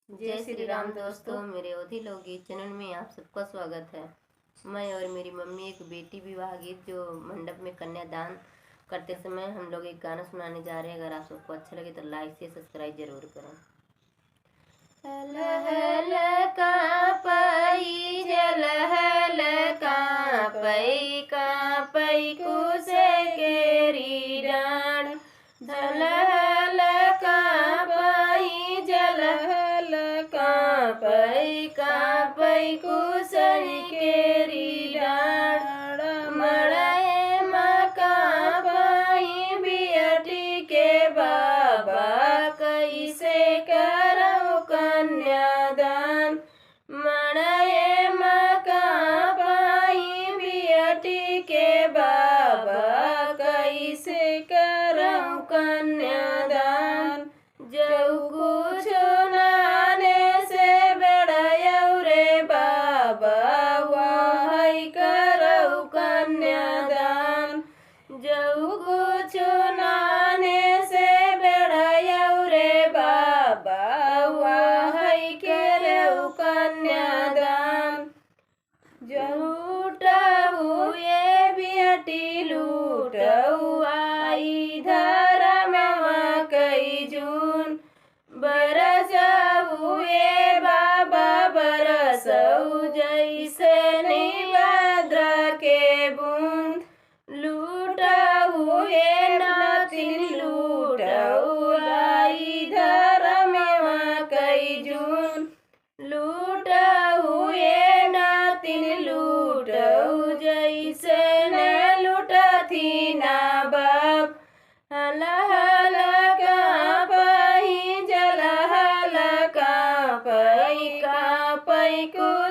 जय श्री राम दोस्तों, मेरे ओधी लोकगीत चैनल में आप सबका स्वागत है। मैं और मेरी मम्मी एक बेटी विवाह गीत जो मंडप में कन्यादान करते समय हम लोग एक गाना सुनाने जा रहे हैं। अगर आप सबको अच्छा लगे तो लाइक से सब्सक्राइब जरूर करें। हल हल कापई जल हल कापई कुसे केरी डांड धल हल कापई जल कापई कुसनी केरी डांड मड़े मकापई बियटी के बाबा कैसे करऊ कन्यादान मड़े मकापई बियटी के बाबा कैसे करऊ कन्यादान जऊ कुछ नाने से बेड़ायऊ रे बाबा वही करऊ कन्यादान जऊ कुछ नाने से बेड़ायऊ रे बाबा वही करऊ कन्यादान लूटऊ ये बियटी लूटऊ आई धर्म कई जून बरसऊ ये बाबा बरसऊ जैसे निभद्र के बूंद लूटऊ ये नातिन लूटऊ आई धर्म कई जून लूटऊ ये नातिन लूटऊ जैसे न लूटथी ना बाप हल हल कापई जल हल कापई कुसे